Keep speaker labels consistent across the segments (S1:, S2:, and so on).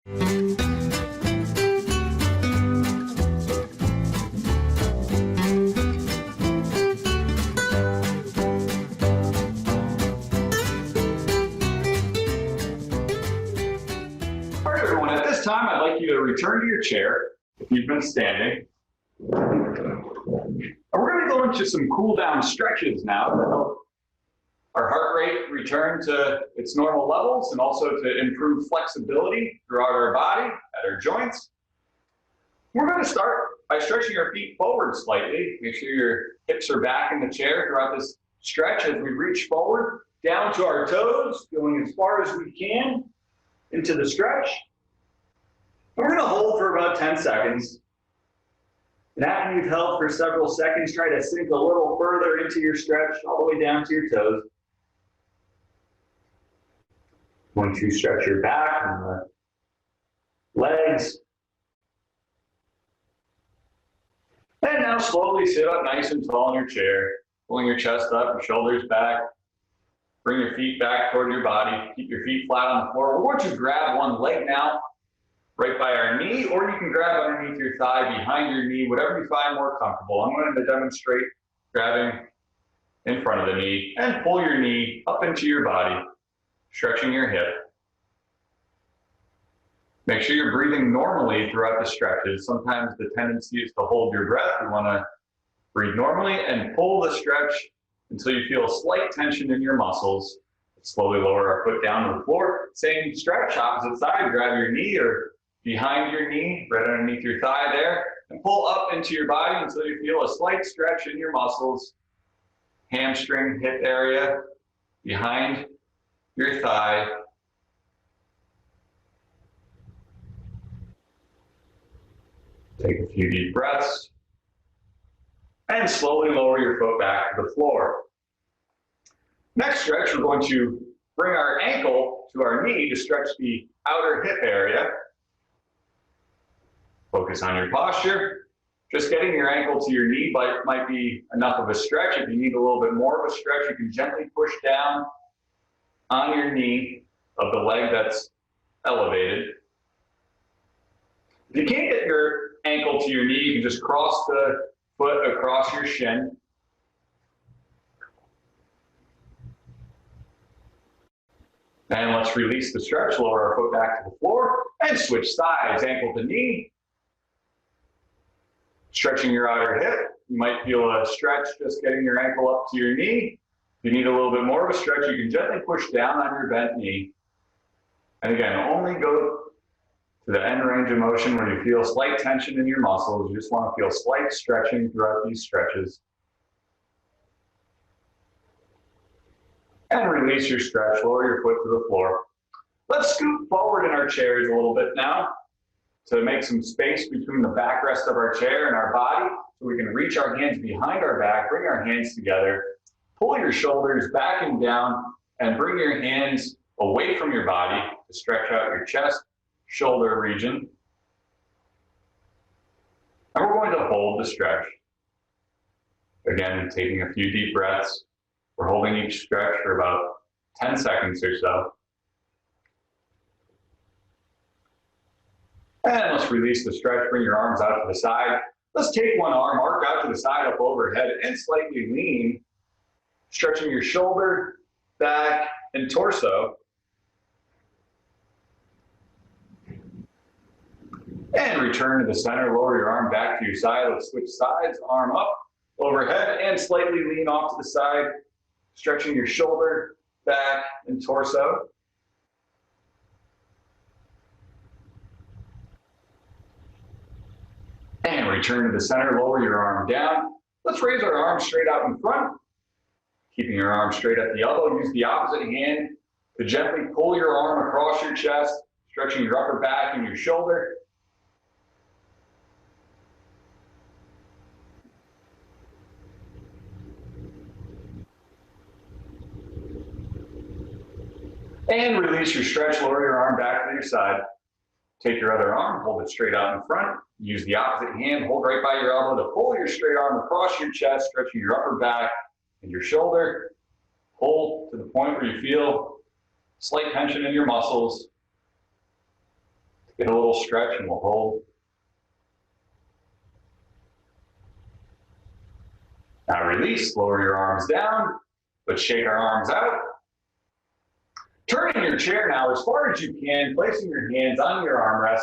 S1: Everyone, at this time, I'd like you to return to your chair if you've been standing. And we're going to go into some cool down stretches now to help our heart rate return to its normal levels and also to improve flexibility throughout our body, at our joints. We're going to start by stretching our feet forward slightly. Make sure your hips are back in the chair throughout this stretch as we reach forward, down to our toes, going as far as we can into the stretch. And we're going to hold for about 10 seconds. And after you've held for several seconds, try to sink a little further into your stretch, all the way down to your toes. Once you stretch your back and the legs. And now slowly sit up nice and tall in your chair, pulling your chest up, your shoulders back. Bring your feet back toward your body. Keep your feet flat on the floor. We're going to grab one leg now, right by our knee, or you can grab underneath your thigh, behind your knee, whatever you find more comfortable. I'm going to demonstrate grabbing in front of the knee and pull your knee up into your body, stretching your hip. Make sure you're breathing normally throughout the stretches. Sometimes the tendency is to hold your breath. You want to breathe normally and pull the stretch until you feel a slight tension in your muscles. Slowly lower our foot down to the floor. Same stretch, opposite side. Grab your knee or behind your knee, right underneath your thigh there, and pull up into your body until you feel a slight stretch in your muscles, hamstring, hip area, behind your thigh. Take a few deep breaths, and slowly lower your foot back to the floor. Next stretch, we're going to bring our ankle to our knee to stretch the outer hip area. Focus on your posture. Just getting your ankle to your knee might be enough of a stretch. If you need a little bit more of a stretch, you can gently push down on your knee of the leg that's elevated. If you can't get your ankle to your knee, you can just cross the foot across your shin. And let's release the stretch, lower our foot back to the floor, and switch sides, ankle to knee. Stretching your outer hip. You might feel a stretch just getting your ankle up to your knee. If you need a little bit more of a stretch, you can gently push down on your bent knee. And again, only go to the end range of motion where you feel slight tension in your muscles. You just want to feel slight stretching throughout these stretches. And release your stretch, lower your foot to the floor. Let's scoot forward in our chairs a little bit now to make some space between the backrest of our chair and our body so we can reach our hands behind our back, bring our hands together, pull your shoulders back and down, and bring your hands away from your body to stretch out your chest, shoulder region. And we're going to hold the stretch. Again, taking a few deep breaths. We're holding each stretch for about 10 seconds or so. And let's release the stretch, bring your arms out to the side. Let's take one arm, arc out to the side, up overhead, and slightly lean, stretching your shoulder, back, and torso. And return to the center, lower your arm back to your side. Let's switch sides, arm up, overhead, and slightly lean off to the side, stretching your shoulder, back, and torso. And return to the center, lower your arm down. Let's raise our arms straight out in front. Keeping your arm straight at the elbow, use the opposite hand to gently pull your arm across your chest, stretching your upper back and your shoulder. And release your stretch, lower your arm back to your side. Take your other arm, hold it straight out in front. Use the opposite hand, hold right by your elbow to pull your straight arm across your chest, stretching your upper back and your shoulder. Hold to the point where you feel slight tension in your muscles. Get a little stretch and we'll hold. Now release, lower your arms down. Let's shake our arms out. Turning your chair now as far as you can, placing your hands on your armrest.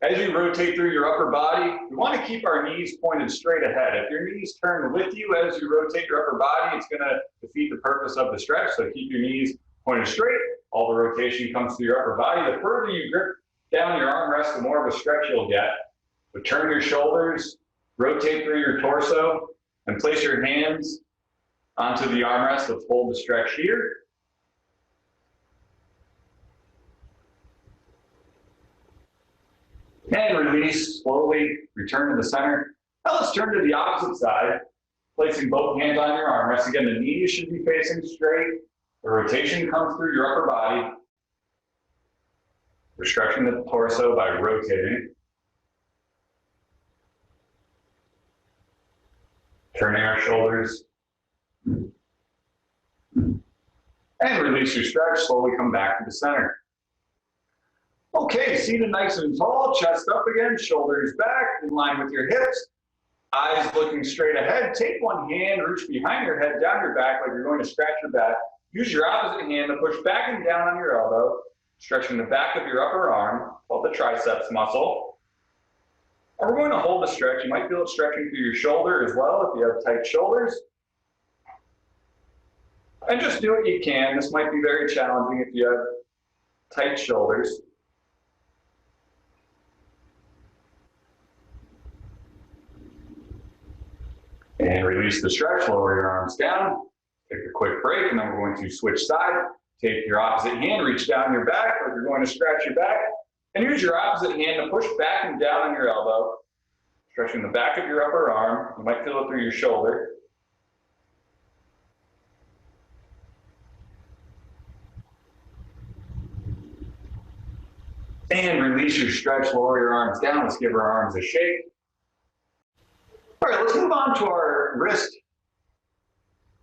S1: As you rotate through your upper body, we want to keep our knees pointed straight ahead. If your knees turn with you as you rotate your upper body, it's going to defeat the purpose of the stretch. So keep your knees pointed straight. All the rotation comes through your upper body. The further you grip down your armrest, the more of a stretch you'll get. But turn your shoulders, rotate through your torso, and place your hands onto the armrest. Let's hold the stretch here. And release, slowly return to the center. Now let's turn to the opposite side, placing both hands on your armrest. Again, the knees should be facing straight. The rotation comes through your upper body. We're stretching the torso by rotating. Turning our shoulders. And release your stretch, slowly come back to the center. Okay, seated nice and tall, chest up again, shoulders back, in line with your hips. Eyes looking straight ahead. Take one hand, reach behind your head, down your back like you're going to scratch your back. Use your opposite hand to push back and down on your elbow, stretching the back of your upper arm, called the triceps muscle. And we're going to hold the stretch. You might feel it stretching through your shoulder as well if you have tight shoulders. And just do what you can. This might be very challenging if you have tight shoulders. And release the stretch, lower your arms down. Take a quick break, and then we're going to switch sides. Take your opposite hand, reach down your back like you're going to scratch your back. And use your opposite hand to push back and down on your elbow, stretching the back of your upper arm. You might feel it through your shoulder. And release your stretch, lower your arms down. Let's give our arms a shake. All right, let's move on to our wrist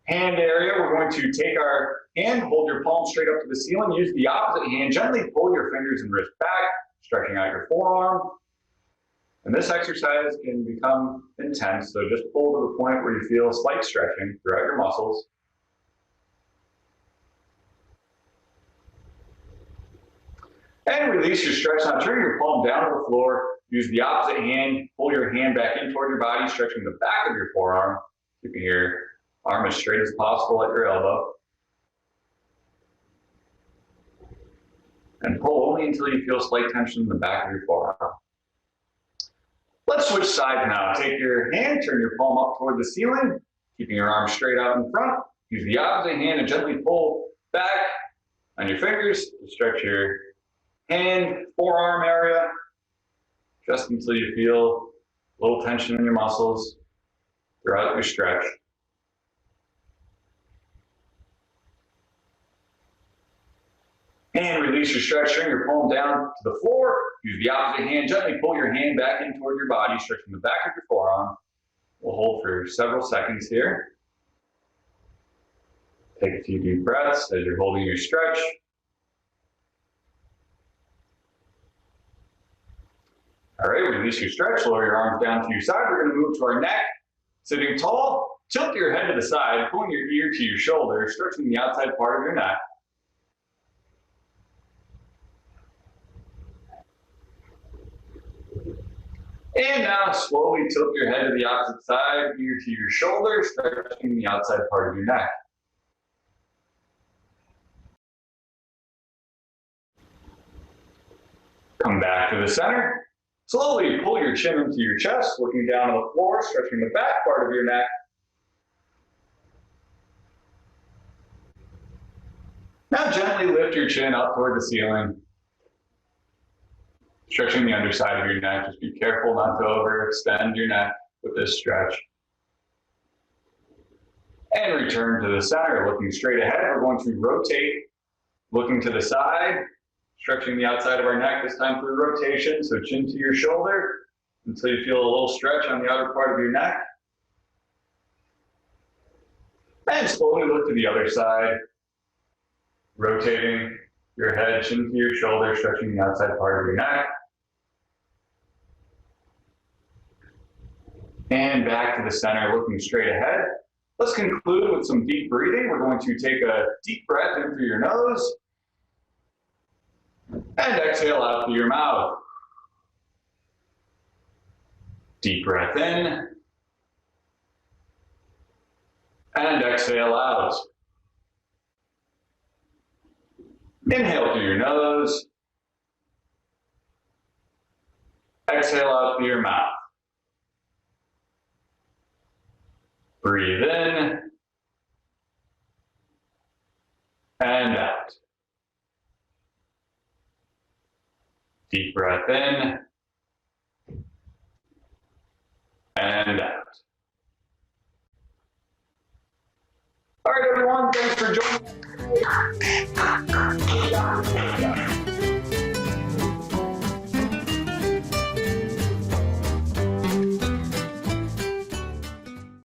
S1: hand area. We're going to take our hand, hold your palm straight up to the ceiling, use the opposite hand, gently pull your fingers and wrist back, stretching out your forearm. And this exercise can become intense, so just pull to the point where you feel slight stretching throughout your muscles. And release your stretch. Now turn your palm down to the floor. Use the opposite hand. Pull your hand back in toward your body, stretching the back of your forearm, keeping your arm as straight as possible at your elbow. And pull only until you feel slight tension in the back of your forearm. Let's switch sides now. Take your hand, turn your palm up toward the ceiling, keeping your arm straight out in front. Use the opposite hand and gently pull back on your fingers to stretch your hand, forearm area, just until you feel a little tension in your muscles throughout your stretch. And release your stretch, turn your palm down to the floor. Use the opposite hand, gently pull your hand back in toward your body, stretching the back of your forearm. We'll hold for several seconds here. Take a few deep breaths as you're holding your stretch. All right, release your stretch, lower your arms down to your side. We're going to move to our neck. Sitting tall, tilt your head to the side, pulling your ear to your shoulder, stretching the outside part of your neck. And now slowly tilt your head to the opposite side, ear to your shoulder, stretching the outside part of your neck. Come back to the center. Slowly pull your chin into your chest, looking down on the floor, stretching the back part of your neck. Now gently lift your chin up toward the ceiling, stretching the underside of your neck. Just be careful not to overextend your neck with this stretch. And return to the center, looking straight ahead. We're going to rotate, looking to the side, stretching the outside of our neck, this time through rotation. So chin to your shoulder until you feel a little stretch on the outer part of your neck. And slowly look to the other side, rotating your head, chin to your shoulder, stretching the outside part of your neck. And back to the center, looking straight ahead. Let's conclude with some deep breathing. We're going to take a deep breath in through your nose and exhale out through your mouth. Deep breath in and exhale out. Inhale through your nose. Exhale out through your mouth. Breathe in and out. Deep breath in and out. All right, everyone, thanks for joining.